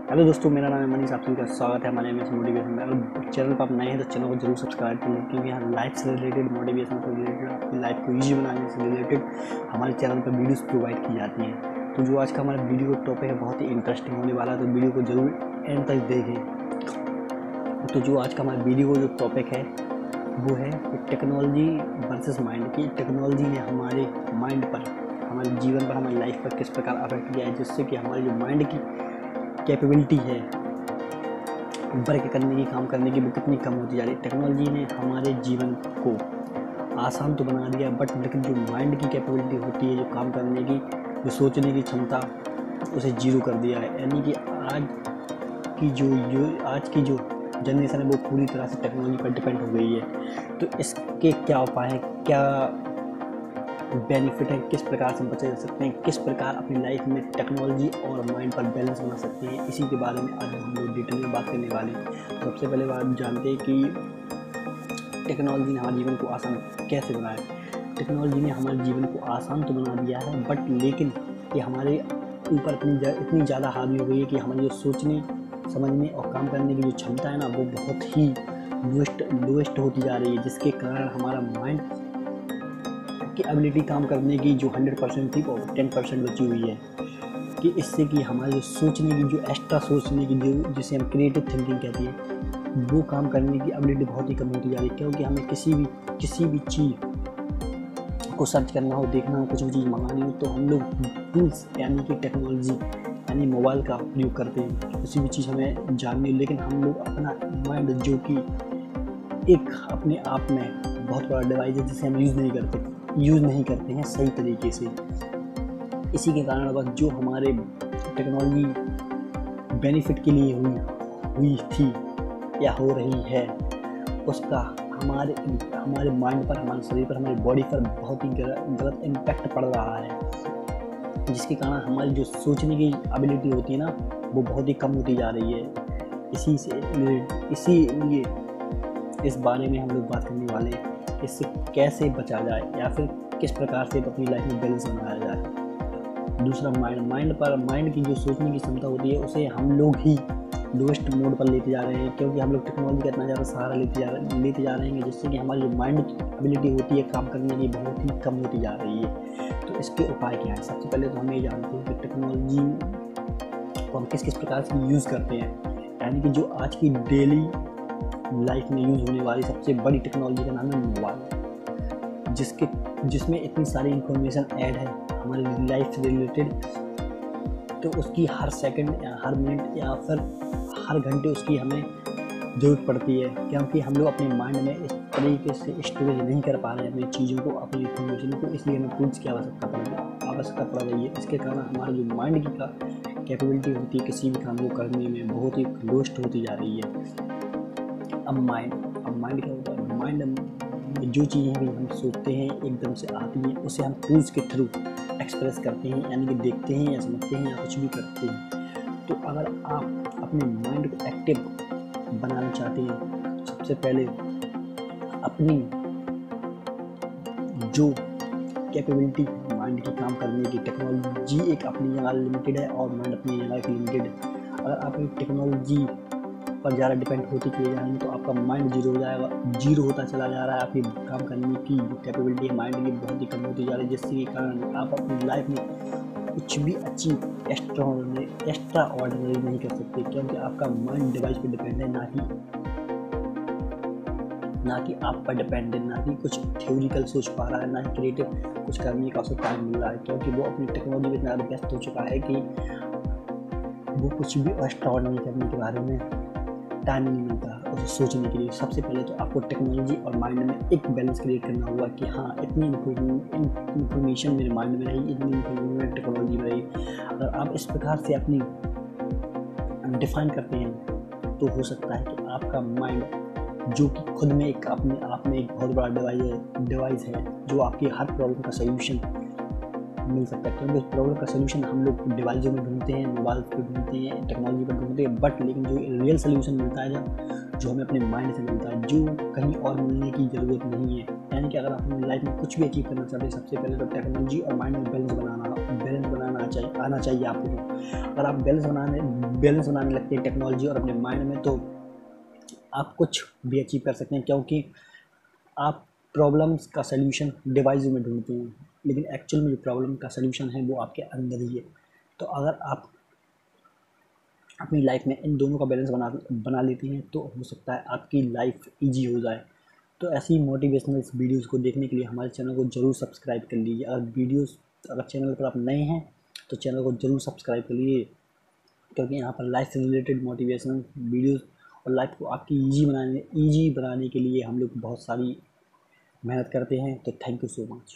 Hello दोस्तों, मेरा नाम है मनीष। आप सभी का स्वागत है हमारे एमएस मोटिवेशन में। अगर चैनल पर आप नए हैं तो चैनल को जरूर सब्सक्राइब कर लें, क्योंकि यहाँ लाइफ से रिलेटेड, मोटिवेशन से रिलेटेड, आपकी लाइफ को ईजी बनाने से रिलेटेड हमारे चैनल पर वीडियोस प्रोवाइड की जाती हैं। तो जो आज का हमारा वीडियो टॉपिक है बहुत ही इंटरेस्टिंग होने वाला है, तो वीडियो को जरूर एंड तक देखें। तो जो आज का हमारा वीडियो का जो टॉपिक है वो है टेक्नोलॉजी वर्सेस माइंड की। टेक्नोलॉजी ने हमारे माइंड पर, हमारे जीवन पर, हमारी लाइफ पर किस प्रकार अफेक्ट किया है, जिससे कि हमारी जो माइंड की कैपेबिलिटी है वर्क करने की, काम करने की, वो कितनी कम होती जा रही है। टेक्नोलॉजी ने हमारे जीवन को आसान तो बना दिया, बट लेकिन जो माइंड की कैपेबिलिटी होती है, जो काम करने की, जो सोचने की क्षमता, उसे जीरो कर दिया है। यानी कि आज की जो जनरेशन है वो पूरी तरह से टेक्नोलॉजी पर डिपेंड हो गई है। तो इसके क्या उपाय हैं, क्या बेनिफिट है, किस प्रकार से बचे जा सकते हैं, किस प्रकार अपनी लाइफ में टेक्नोलॉजी और माइंड पर बैलेंस बना सकते हैं, इसी के बारे में आज हम लोग डिटेल में बात करने वाले हैं। सबसे पहले बात जानते हैं कि टेक्नोलॉजी ने हमारे जीवन को आसान कैसे बनाया। टेक्नोलॉजी ने हमारे जीवन को आसान तो बना दिया है, बट लेकिन ये हमारे ऊपर इतनी ज़्यादा हावी हो गई है कि हमारी जो सोचने, समझने और काम करने की जो क्षमता है ना, वो बहुत ही लोएस्ट होती जा रही है, जिसके कारण हमारा माइंड की एबिलिटी काम करने की जो 100% थी वो 10% बची हुई है। कि इससे कि हमारे जो सोचने की, जो एक्स्ट्रा सोचने की, जो जिसे हम क्रिएटिव थिंकिंग कहते हैं, वो काम करने की एबिलिटी बहुत ही कम होती जा रही है। क्योंकि हमें किसी भी चीज़ को सर्च करना हो, देखना हो, कुछ भी चीज़ मंगानी हो, तो हम लोग टूल्स यानी कि टेक्नोलॉजी यानी मोबाइल का प्रयोग करते हैं। किसी भी चीज़ हमें जाननी हो, लेकिन हम लोग अपना माइंड, जो कि एक अपने आप में बहुत बड़ा डिवाइस है, जिसे हम यूज़ नहीं करते हैं सही तरीके से। इसी के कारण बस जो हमारे टेक्नोलॉजी बेनिफिट के लिए हुई थी या हो रही है, उसका हमारे माइंड पर, हमारे शरीर पर, हमारी बॉडी पर बहुत ही गलत इम्पैक्ट पड़ रहा है, जिसके कारण हमारी जो सोचने की एबिलिटी होती है ना, वो बहुत ही कम होती जा रही है। इसीलिए इस बारे में हम लोग बात करने वाले हैं, इससे कैसे बचा जाए या फिर किस प्रकार से अपनी लाइफ में बैलेंस बनाया जाए। दूसरा माइंड की जो सोचने की क्षमता होती है, उसे हम लोग ही लोएस्ट मोड पर लेते जा रहे हैं, क्योंकि हम लोग टेक्नोलॉजी का इतना ज़्यादा सहारा लेते जा रहे हैं, जिससे कि हमारी जो माइंड एबिलिटी होती है काम करने की, बहुत ही कम होती जा रही है। तो इसके उपाय क्या है? सबसे पहले तो हम ये जानते हैं कि टेक्नोलॉजी को हम किस किस प्रकार से यूज़ करते हैं। यानी कि जो आज की डेली लाइफ में यूज़ होने वाली सबसे बड़ी टेक्नोलॉजी का नाम है मोबाइल, जिसमें इतनी सारी इंफॉर्मेशन ऐड है हमारी लाइफ से रिलेटेड। तो उसकी हर सेकंड या हर मिनट या फिर हर घंटे उसकी हमें ज़रूरत पड़ती है, क्योंकि हम लोग अपने माइंड में इस तरीके से स्टोरेज नहीं कर पा रहे हैं अपनी चीज़ों को, अपनी इंफॉर्मेशन को। इसलिए हमें टूल्स की आवश्यकता पड़ रही है। इसके कारण हमारा जो माइंड की कैपेबिलिटी होती है किसी भी काम को करने में, बहुत ही लोएस्ट होती जा रही है। अब माइंड क्या होता है? माइंड में जो चीज़ें भी हम सोचते हैं एकदम से आती हैं, उसे हम टूल्स के थ्रू एक्सप्रेस करते हैं, यानी कि देखते हैं या समझते हैं या कुछ भी करते हैं। तो अगर आप अपने माइंड को एक्टिव बनाना चाहते हैं, सबसे पहले अपनी जो कैपेबिलिटी माइंड की काम करने की, टेक्नोलॉजी एक अपनी जगह लिमिटेड है और माइंड अपनी जगह लिमिटेड है। अगर आप टेक्नोलॉजी पर ज़्यादा डिपेंड होते चले जाएंगे तो आपका माइंड जीरो होता चला जा रहा है। आपकी काम करने की जो कैपेबिलिटी है माइंड की बहुत ही कम होती जा रही है, जिसके कारण आप अपनी लाइफ में कुछ भी अचीव एक्स्ट्रा ऑर्डिनरी नहीं कर सकते, क्योंकि आपका माइंड डिवाइस पर डिपेंड है, ना कि आप पर डिपेंड है, ना कि कुछ थ्योरिकल सोच पा रहा है, ना ही क्रिएटिव कुछ करने का उसे टाइम मिल रहा है, क्योंकि वो अपनी टेक्नोलॉजी में इतना व्यस्त हो चुका है कि वो कुछ भी एक्स्ट्रा ऑर्डिनरी करने के बारे में टाइम नहीं मिलता उसे सोचने के लिए। सबसे पहले तो आपको टेक्नोलॉजी और माइंड में एक बैलेंस क्रिएट करना होगा कि हाँ, इतनी इन्फॉर्मेशन मेरे माइंड में रही, इतनी इन्फॉर्मेशन टेक्नोलॉजी में रही। अगर आप इस प्रकार से अपनी डिफाइन करते हैं तो हो सकता है कि आपका माइंड, जो कि खुद में एक अपने आप में एक बहुत बड़ा डिवाइस है, जो आपकी हर प्रॉब्लम का सल्यूशन मिल सकता है। क्योंकि इस प्रॉब्लम का सलूशन हम लोग डिवाइसों में ढूंढते हैं, मोबाइल पर ढूंढते हैं, टेक्नोलॉजी पर ढूंढते हैं, बट लेकिन जो रियल सलूशन मिलता है जो हमें अपने माइंड से मिलता है, जो कहीं और मिलने की ज़रूरत नहीं है। यानी कि अगर आप अपनी लाइफ में कुछ भी अचीव करना चाहते हैं, सबसे पहले तो टेक्नोलॉजी और माइंड में बैलेंस बनाना आना चाहिए आपको। अगर आप बैलेंस बनाने लगते हैं टेक्नोलॉजी और अपने माइंड में, तो आप कुछ भी अचीव कर सकते हैं, क्योंकि आप प्रॉब्लम्स का सल्यूशन डिवाइस में ढूंढते हैं, लेकिन एक्चुअल में जो प्रॉब्लम का सल्यूशन है वो आपके अंदर ही है। तो अगर आप अपनी लाइफ में इन दोनों का बैलेंस बना लेती हैं तो हो सकता है आपकी लाइफ इजी हो जाए। तो ऐसी मोटिवेशनल वीडियोस को देखने के लिए हमारे चैनल को ज़रूर सब्सक्राइब कर लीजिए। अगर चैनल पर आप नए हैं तो चैनल को ज़रूर सब्सक्राइब कर लीजिए, क्योंकि यहाँ पर लाइफ से रिलेटेड मोटिवेशनल वीडियोस और लाइफ को आपकी ईजी बनाने के लिए हम लोग बहुत सारी मेहनत करते हैं। तो थैंक यू सो मच।